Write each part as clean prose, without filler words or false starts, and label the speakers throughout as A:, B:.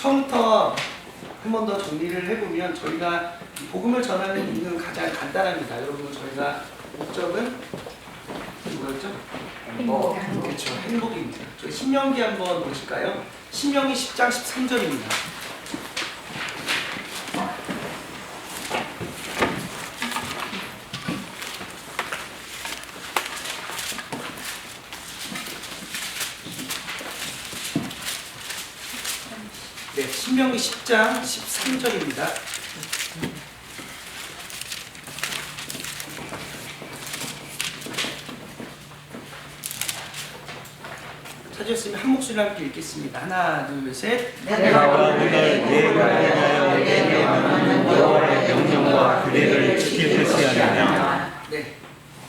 A: 처음부터 한 번 더 정리를 해보면 저희가 복음을 전하는 이유는 가장 간단합니다. 여러분 저희가 목적은 뭐였죠?
B: 행복.
A: 그렇죠. 행복입니다. 저희 신명기 한번 보실까요? 신명기 10장 13절입니다. 네, 신명기 10장 13절입니다. 찾으셨으면 한 목소리로 함께 읽겠습니다. 하나, 둘, 셋.
B: 내가 오늘 예가 하여 내게 명하는 여호와의 명령과 규례를 지킬 것이하느냐.
A: 네,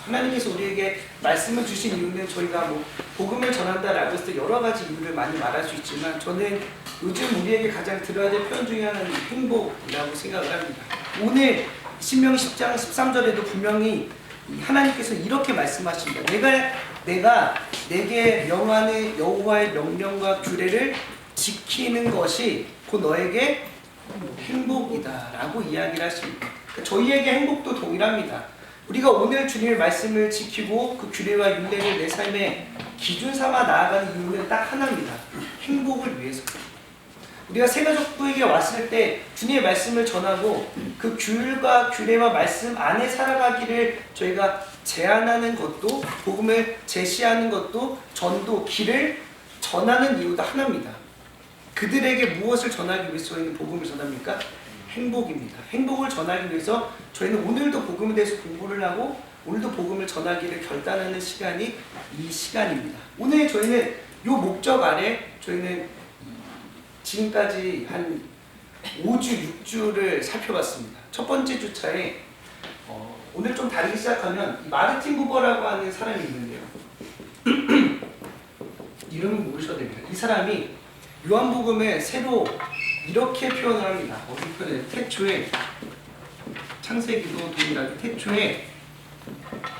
A: 하나님께서 우리에게 말씀을 주신 이유는 저희가 뭐 복음을 전한다라고 했을 때 여러 가지 이유를 많이 말할 수 있지만 저는 요즘 우리에게 가장 들어야 될 표현 중에 하나는 행복이라고 생각을 합니다. 오늘 신명기 10장 13절에도 분명히 하나님께서 이렇게 말씀하십니다. 내가 내게 명하는 여호와의 명령과 규례를 지키는 것이 곧 너에게 행복이다라고 이야기를 하십니다. 저희에게 행복도 동일합니다. 우리가 오늘 주님의 말씀을 지키고 그 규례와 윤례를 내 삶의 기준 삼아 나아가는 이유는 딱 하나입니다. 행복을 위해서. 우리가 새가족부에게 왔을 때 주님의 말씀을 전하고 그 규율과 규례와 말씀 안에 살아가기를 저희가 제안하는 것도 복음을 제시하는 것도 전도, 길을 전하는 이유가 하나입니다. 그들에게 무엇을 전하기 위해서 저희는 복음을 전합니까? 행복입니다. 행복을 전하기 위해서 저희는 오늘도 복음에 대해서 공부를 하고 오늘도 복음을 전하기를 결단하는 시간이 이 시간입니다. 오늘 저희는 이 목적 아래 저희는 지금까지 한 5주, 6주를 살펴봤습니다. 첫 번째 주차에 오늘 좀 다르게 시작하면 마르틴 부버라고 하는 사람이 있는데요. 이름은 모르셔도 됩니다. 이 사람이 요한복음에 새로 이렇게 표현을 합니다. 어떻게 표현해요? 태초에 창세기도 동일하게 태초에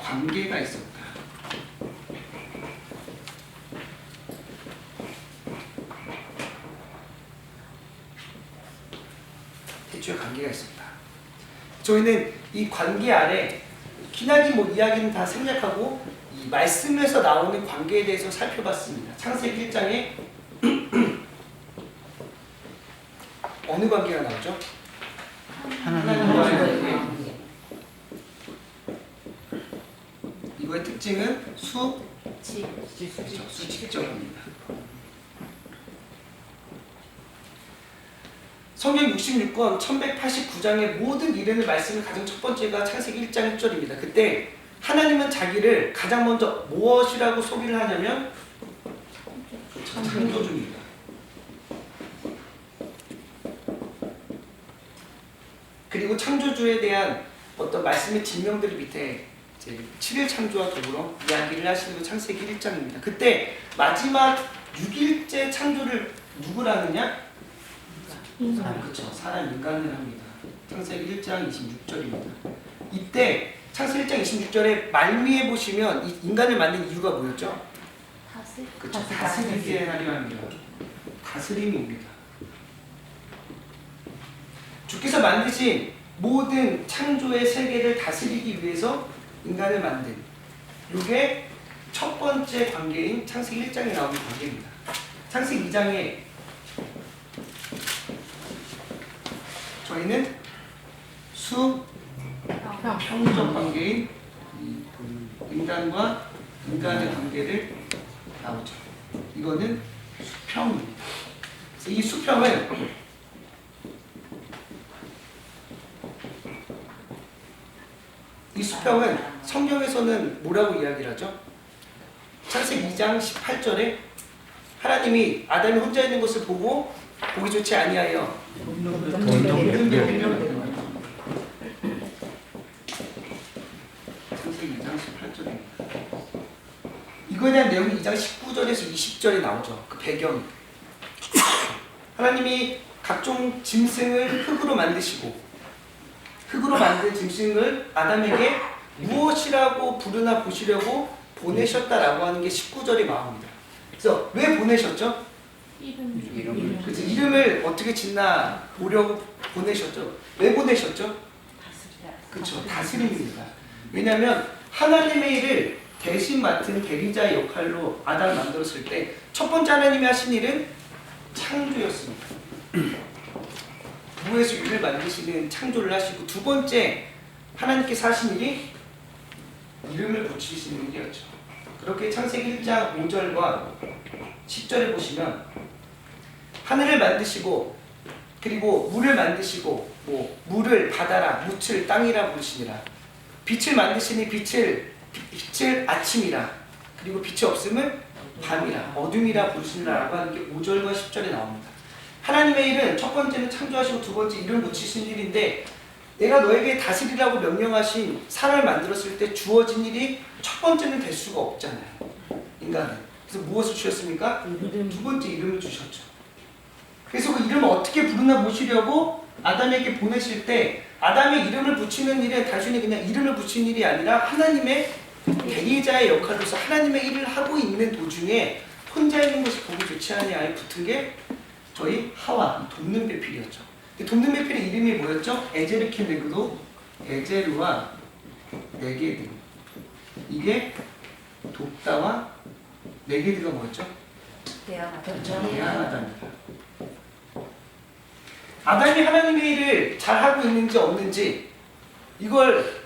A: 관계가 있었다. 태초에 관계가 있었다. 저희는 이 관계 아래 기나긴 이야기는 다 생략하고 이 말씀에서 나오는 관계에 대해서 살펴봤습니다. 창세기 1장에 어느 관계가 나오죠? 하나님과의 관계. 이거의 특징은 수직적입니다. 성경 66권 1189장의 모든 이르는 말씀의 가장 첫 번째가 창세기 1장 1절입니다. 그때 하나님은 자기를 가장 먼저 무엇이라고 소개를 하냐면 창조주입니다. 그리고 창조주에 대한 어떤 말씀의 증명들 밑에 7일 창조와 더불어 이야기를 하시는 게 창세기 1장입니다. 그때 마지막 6일째 창조를 누구를 하느냐? 그렇죠. 사람 인간을 합니다. 창세기 1장 26절입니다. 이때 창세기 1장 26절에 말미에 보시면 이 인간을 만든 이유가 뭐였죠? 그렇죠. 다스리게 하려 합니다. 다스림입니다. 주께서 만드신 모든 창조의 세계를 다스리기 위해서 인간을 만든 이게 첫 번째 관계인 창세기 1장에 나오는 관계입니다. 창세기 2장에 저희는 수평적 관계인 인간과 인간의 관계를 나오죠. 이거는 수평입니다. 이 수평은 성경에서는 뭐라고 이야기를 하죠? 창세기 2장 18절에 하나님이 아담이 혼자 있는 것을 보고 보기 좋지 아니하여 창세기 2장 18절입니다. 이거에 대한 내용이 2장 19절에서 20절에 나오죠. 그 배경이 하나님이 각종 짐승을 흙으로 만드시고 흙으로 만든 짐승을 아담에게 무엇이라고 부르나 보시려고 보내셨다라고 하는 게 19절이 나옵니다. 그래서 왜 보내셨죠? 그래서 이름을 어떻게 짓나 보려고 보내셨죠. 왜 보내셨죠? 그렇죠. 다스림입니다. 왜냐하면 하나님의 일을 대신 맡은 대리자 역할로 아담을 만들었을 때 첫 번째 하나님이 하신 일은 창조였습니다. 무에서 유를 만드시는 창조를 하시고, 두 번째 하나님께서 하신 일이 이름을 붙이시는 일이었죠. 그렇게 창세기 1장 5절과 10절에 보시면 하늘을 만드시고, 그리고 물을 만드시고, 물을 바다라, 묻을 땅이라 부르시니라. 빛을 만드시니 빛을 아침이라, 그리고 빛이 없음을 밤이라, 어둠이라 부르시니라라고 하는 게 5절과 10절에 나옵니다. 하나님의 일은 첫 번째는 창조하시고, 두 번째 이름 붙이신 일인데, 내가 너에게 다스리라고 명령하신 사람을 만들었을 때 주어진 일이 첫 번째는 될 수가 없잖아요, 인간은. 그래서 무엇을 주셨습니까? 두 번째 이름을 주셨죠. 그래서 그 이름을 어떻게 부르나 보시려고 아담에게 보내실 때, 아담의 이름을 붙이는 일은 단순히 그냥 이름을 붙이는 일이 아니라 하나님의 대리자의 역할로서 하나님의 일을 하고 있는 도중에 혼자 있는 것이 보기 좋지 않냐에 붙은 게 저희 하와, 돕는 배필이었죠. 돕는 배필의 이름이 뭐였죠? 에제르케네그도, 에제르와 네게드. 이게 돕다와 네게드가 뭐였죠? 대항하다입니다. 아담이 하나님의 일을 잘하고 있는지 없는지 이걸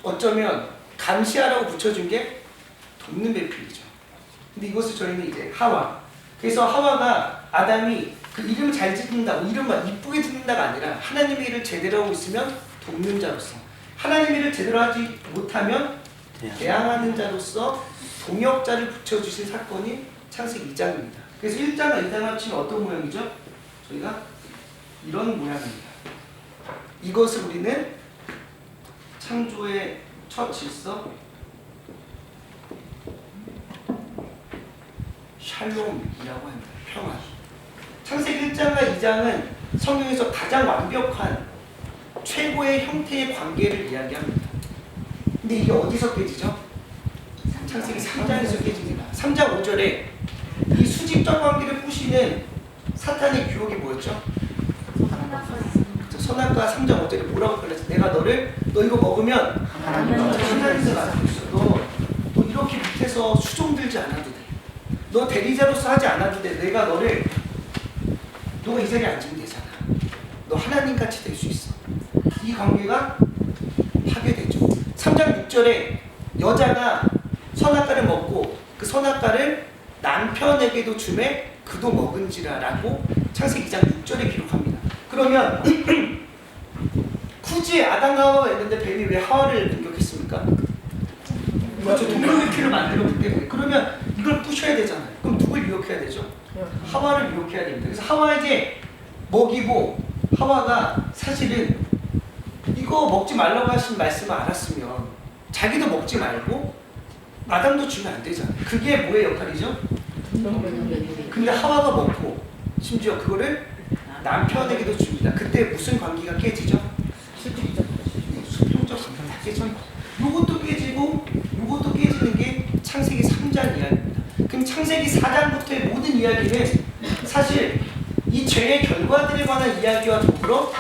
A: 어쩌면 감시하라고 붙여준 게 돕는 배필이죠. 근데 이것을 저희는 이제 하와. 그래서 하와가 아담이 그 이름을 잘 짓는다고, 이름만 이쁘게 짓는다가 아니라 하나님의 일을 제대로 하고 있으면 돕는 자로서, 하나님의 일을 제대로 하지 못하면 대항하는 자로서 동역자를 붙여주신 사건이 창세기 2장입니다. 그래서 1장과 2장을 합치면 어떤 모양이죠? 저희가 이런 모양입니다. 이것을 우리는 창조의 첫 질서, 샬롬이라고 합니다. 평안. 창세기 1장과 2장은 성경에서 가장 완벽한 최고의 형태의 관계를 이야기합니다. 근데 이게 어디서 깨지죠? 창세기 3장에서 깨집니다. 3장 5절에 이 수직적 관계를 부시는 사탄의 유혹이 뭐였죠? 선악과 3장 5절에 뭐라고 표현했어? 내가 너 이거 먹으면 하나님을 알고 있어. 너 이렇게 밑에서 수종들지 않아도 돼. 너 대리자로서 하지 않아도 돼. 내가 너가 이 자리에 앉으면 되잖아. 너 하나님같이 될 수 있어. 이 관계가 파괴되죠. 3장 6절에 여자가 선악과를 먹고 그 선악과를 남편에게도 주매 그도 먹은지라라고 창세기 2장 6절에 기록합니다. 그러면 굳이 아담과 하와가 있는데 뱀이 왜 하와를 공격했습니까? 그렇죠. 동물미끼를 만들었기 때문에. 그러면 이걸 부셔야 되잖아요. 그럼 누굴 유혹해야 되죠? 하와를 유혹해야 됩니다. 그래서 하와에게 먹이고, 하와가 사실은 이거 먹지 말라고 하신 말씀을 알았으면 자기도 먹지 말고 아담도 주면 안 되잖아요. 그게 뭐의 역할이죠? 근데 하와가 먹고 심지어 그거를 남편에게도 줍니다. 그때 무슨 관계가 깨지죠? 수평적 관계가 다 깨져. 요것도 깨지고 요것도 깨지는 게 창세기 3장 이야기입니다. 그럼 창세기 4장부터의 모든 이야기는 사실 이 죄의 결과들에 관한 이야기와 더불어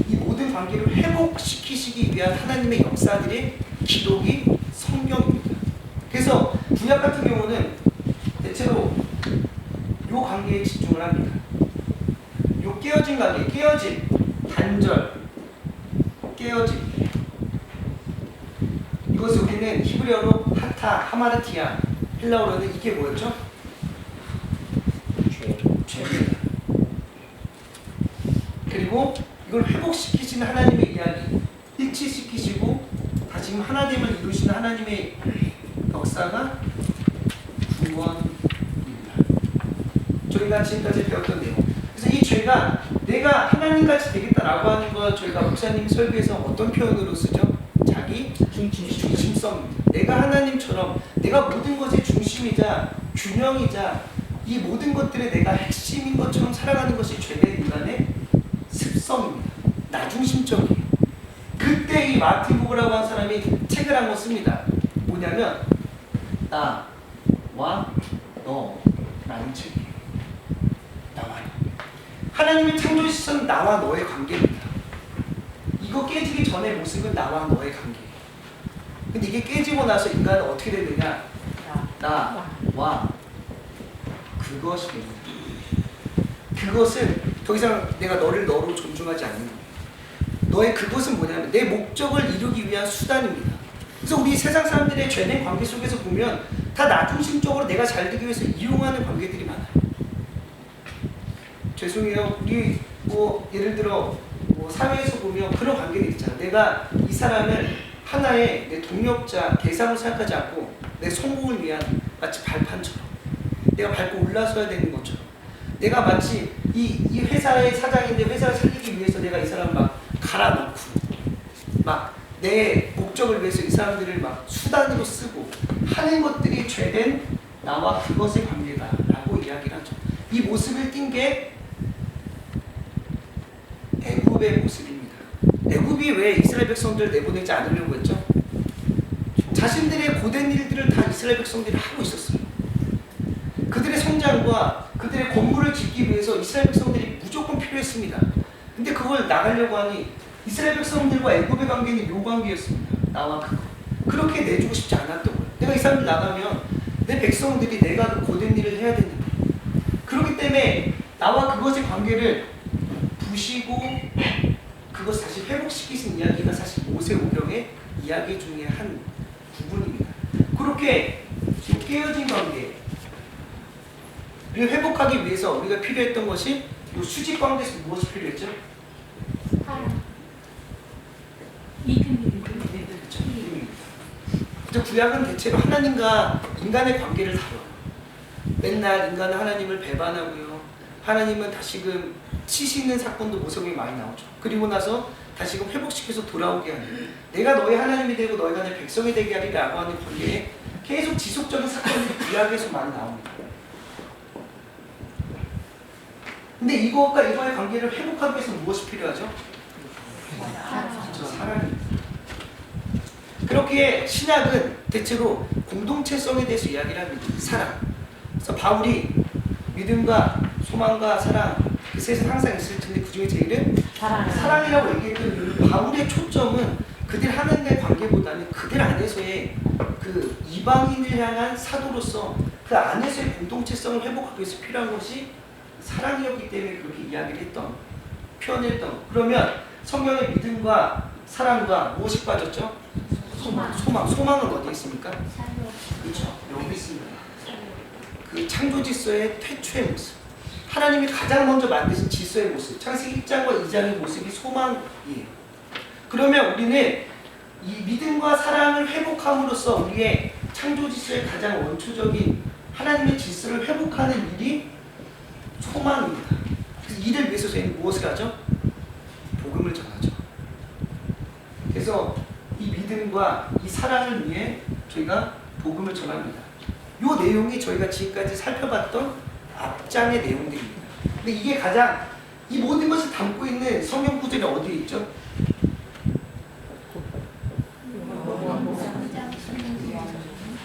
A: 이 모든 관계를 회복시키시기 위한 하나님의 역사들의 기록이 성경입니다. 그래서 구약 같은 경우는 대체로 요 관계에 집중을 합니다. 요 깨어진 관계, 깨어짐, 단절, 깨어짐. 이것을 우리는 히브리어로 하타, 하마르티아, 헬라어로는 이게 뭐였죠? 죄입니다. 그리고 이걸 회복시키시는 하나님의 이야기, 일치시키시고 다시 하나님을 이루시는 하나님의 역사가 구원입니다. 저희가 지금까지 배웠던 내용. 그래서 이 죄가 내가 하나님같이 되겠다라고 하는 거 저희가 목사님 설교에서 어떤 표현으로 쓰죠? 자기 중심성입니다. 내가 하나님처럼 내가 모든 것의 중심이자 균형이자 이 모든 것들의 내가 핵심인 것처럼 살아가는 것이 죄된 인간의 습성입니다. 나중심적이에요. 그때 이 마틴 부버라고 하는 사람이 책을 한 권 씁니다. 뭐냐면 나와 너라는 책이에요. 하나님의 창조 시선 나와 너의 관계입니다. 이거 깨지기 전의 모습은 나와 너의 관계예요. 근데 이게 깨지고 나서 인간은 어떻게 되느냐? 나와 그것입니다. 그것은 더 이상 내가 너를 너로 존중하지 않는 거예요. 너의 그것은 뭐냐면 내 목적을 이루기 위한 수단입니다. 그래서 우리 세상 사람들의 죄된 관계 속에서 보면 다 나 중심적으로 내가 잘 되기 위해서 이용하는 관계들이 많아요. 죄송해요. 우리 뭐 예를 들어 뭐 사회에서 보면 그런 관계들 있잖아. 내가 이 사람을 하나의 내 동력자, 대상으로 생각하지 않고 내 성공을 위한 마치 발판처럼 내가 밟고 올라서야 되는 것처럼 내가 마치 이 회사의 사장인데 회사를 살리기 위해서 내가 이 사람 막 갈아넣고 막 내 목적을 위해서 이 사람들을 막 수단으로 쓰고 하는 것들이 죄된 나와 그것의 관계다라고 이야기를 하죠. 이 모습을 띈 게 애굽의 모습입니다. 애굽이 왜 이스라엘 백성들을 내보내지 않으려고 했죠? 자신들의 고된 일들을 다 이스라엘 백성들이 하고 있었어요. 그들의 성장과 그들의 건물을 짓기 위해서 이스라엘 백성들이 무조건 필요했습니다. 근데 그걸 나가려고 하니 이스라엘 백성들과 애굽의 관계는 요 관계였습니다. 나와 그거. 그렇게 내주고 싶지 않았던 거예요. 내가 이 사람들 나가면 내 백성들이 내가 그 고된 일을 해야 되는 거예요. 그렇기 때문에 나와 그것의 관계를 부시고 그것을 다시 회복시키신 이야기가 사실 모세 오경의 이야기 중에 한 부분입니다. 그렇게 깨어진 관계를 회복하기 위해서 우리가 필요했던 것이 이 수직 관계에서 무엇이 필요했죠? 구약은 대체로 하나님과 인간의 관계를 다뤄요. 맨날 인간은 하나님을 배반하고요. 하나님은 다시금 치시는 사건도 모세오경에 많이 나오죠. 그리고 나서 다시금 회복시켜서 돌아오게 하는 내가 너의 하나님이 되고 너희가 내 백성이 되게 하리라고 하는 관계에 계속 지속적인 사건들이 구약에서 많이 나옵니다. 근데 이것과 이거의 관계를 회복하기 위해서 무엇이 필요하죠? 사랑입니다. 그렇기에 신약은 대체로 공동체성에 대해서 이야기를 합니다. 사랑. 그래서 바울이 믿음과 소망과 사랑 그 셋은 항상 있을 텐데 그 중에 제일은 사랑이라고 얘기했던 이유는 바울의 초점은 그들 하나님과의 관계보다는 그들 안에서의 그 이방인을 향한 사도로서 그 안에서의 공동체성을 회복하기 위해서 필요한 것이 사랑이었기 때문에 그렇게 이야기를 했던 표현했던 그러면 성경의 믿음과 사랑과 무엇이 빠졌죠? 소망은 어디에 있습니까? 그렇죠. 여기 있습니다. 그 창조 질서의 태초의 모습. 하나님이 가장 먼저 만드신 질서의 모습. 창세기 1장과 2장의 모습이 소망이에요. 그러면 우리는 이 믿음과 사랑을 회복함으로써 우리의 창조 질서의 가장 원초적인 하나님의 질서를 회복하는 일이 소망입니다. 그 일을 위해서 저희는 무엇을 하죠? 복음을 전하죠. 그래서 이 믿음과 이 사랑을 위해 저희가 복음을 전합니다. 이 내용이 저희가 지금까지 살펴봤던 앞장의 내용들입니다. 근데 이게 가장 이 모든 것을 담고 있는 성경 구절이 어디에 있죠?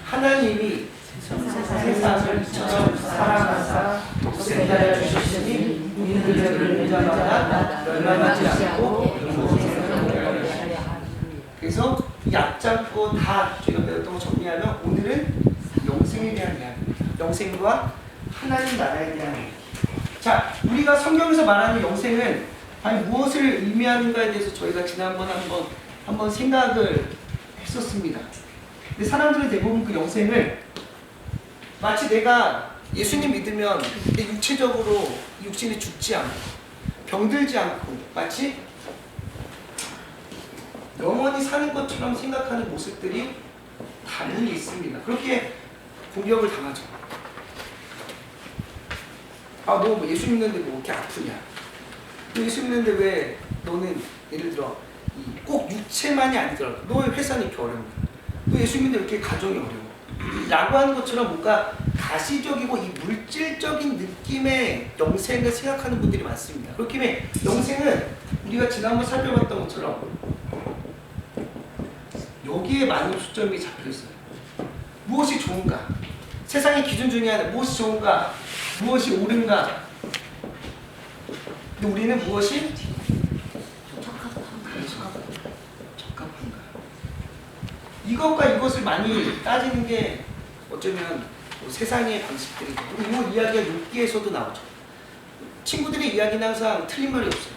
A: 하나님이 세상을 이처럼 사랑하사 독생자를 주셨으니 이들을 믿자마자 멸망하지 않고 그래서 이 앞잡고 다 저희가 배웠던 거 정리하면 오늘은 영생에 대한 이야기입니다. 영생과 하나님 나라에 대한 이야기. 자, 우리가 성경에서 말하는 영생은 과연 무엇을 의미하는가에 대해서 저희가 지난번에 한번 생각을 했었습니다. 근데 사람들은 대부분 그 영생을 마치 내가 예수님 믿으면 내 육체적으로 육신이 죽지 않고 병들지 않고 마치 영원히 사는 것처럼 생각하는 모습들이 다분히 있습니다. 그렇게 공격을 당하죠. 아, 너 예수 믿는데 뭐 이렇게 아프냐? 너 예수 믿는데 왜 너는 예를 들어 꼭 육체만이 아니더라도 너의 회사는 이렇게 어려운 거야. 너 예수 믿는데 이렇게 가정이 어려워. 라고 하는 것처럼 뭔가 가시적이고 이 물질적인 느낌의 영생을 생각하는 분들이 많습니다. 그렇기 때문에 영생은 우리가 지난번 살펴봤던 것처럼 여기에 많은 초점이 잡혀있어요. 무엇이 좋은가? 세상의 기준 중에 하나 무엇이 좋은가? 무엇이 옳은가? 근데 우리는 무엇이 적합한가? 이것과 이것을 많이 따지는 게 어쩌면 뭐 세상의 방식들이고, 이 이야기가 욥기에서도 나오죠. 친구들의 이야기는 항상 틀린 말이 없어요.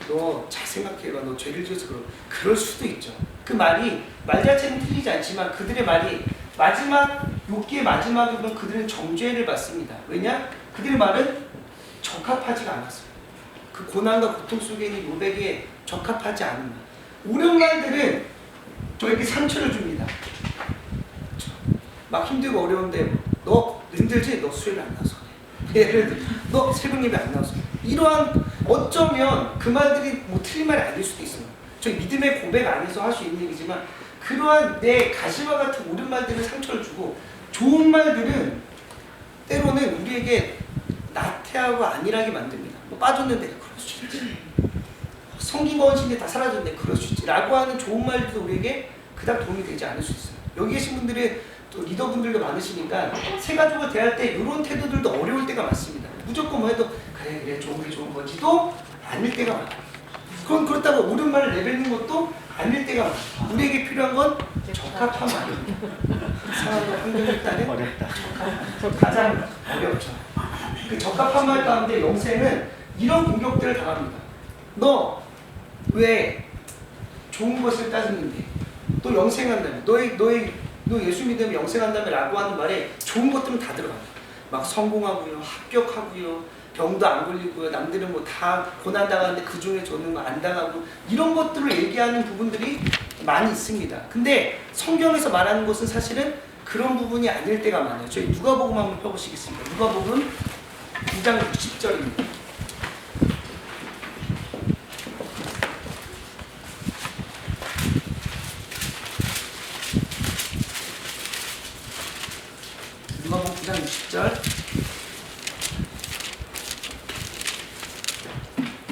A: 너 잘 생각해봐. 너 죄를 지어서 그럴 수도 있죠. 그 말이 말 자체는 틀리지 않지만 그들의 말이 마지막 욥기의 마지막에 보면 그들은 정죄를 받습니다. 왜냐? 그들의 말은 적합하지가 않았어요. 그 고난과 고통 속에 있는 욥에게 적합하지 않은 말. 옳은 말들은 저에게 상처를 줍니다. 막 힘들고 어려운데 너 힘들지? 너 수요일 안 나와서 그래. 예를 들어 너 새벽 예배 안 나와서 그래. 이러한 어쩌면 그 말들이 뭐 틀린 말이 아닐 수도 있어요. 저희 믿음의 고백 안에서 할 수 있는 얘기지만 그러한 내 가시와 같은 옳은 말들은 상처를 주고 좋은 말들은 때로는 우리에게 나태하고 안일하게 만듭니다. 뭐 빠졌는데 그럴 수 있지. 성긴 거원신이 다 사라졌는데 그럴 수 있지. 라고 하는 좋은 말들도 우리에게 그닥 도움이 되지 않을 수 있어요. 여기 계신 분들은 또 리더분들도 많으시니까 새 가족을 대할 때 이런 태도들도 어려울 때가 많습니다. 무조건 뭐 해도 그래 좋은 게 좋은 거지도 아닐 때가 많아요. 그건 그렇다고 옳은 말을 내뱉는 것도 아닐 때가 많아요. 우리에게 필요한 건 적합한 말입니다. 상황과 환경에 따른
B: 어렵다.
A: 가장 어렵죠. 그 적합한 말 가운데 영생은 이런 공격들을 당합니다. 너 왜 좋은 것을 따지는데 너 영생한다며 너 예수 믿으면 영생한다며 라고 하는 말에 좋은 것들은 다 들어가요. 막 성공하고요, 합격하고요, 병도 안 걸리고요, 남들은 뭐 다 고난당하는데 그 중에 저는 안 당하고 이런 것들을 얘기하는 부분들이 많이 있습니다. 근데 성경에서 말하는 것은 사실은 그런 부분이 아닐 때가 많아요. 저희 누가복음 한번 펴보시겠습니다. 누가복음 9장 60절입니다. 누가복음 9장 60절.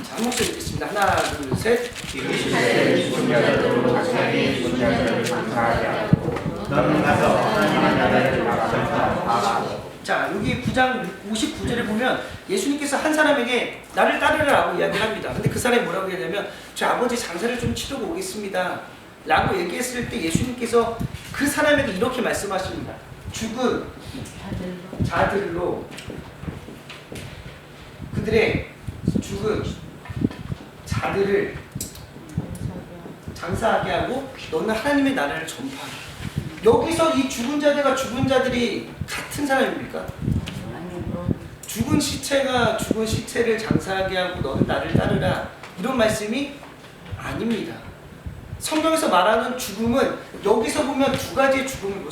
A: 자, 한 목소리 읽겠습니다. 하나, 둘, 셋.
B: 이스라엘 죽은 자들로 자기 죽은 자들을 감사하게 하고 너는 가서 하나님의 나라를 나가서
A: 자, 여기 9장 59절에 보면 예수님께서 한 사람에게 나를 따르라고 이야기를 합니다. 근데 그 사람이 뭐라고 얘기하냐면 저 아버지 장사를 좀 치르고 오겠습니다 라고 얘기했을 때 예수님께서 그 사람에게 이렇게 말씀하십니다. 죽은 자들로 그들의 죽은 자들을 장사하게 하고 너는 하나님의 나라를 전파하라. 여기서 이 죽은 자들과 죽은 자들이 같은 사람입니까? 죽은 시체가 죽은 시체를 장사하게 하고 너는 나를 따르라 이런 말씀이 아닙니다. 성경에서 말하는 죽음은 여기서 보면 두 가지의 죽음을 볼 수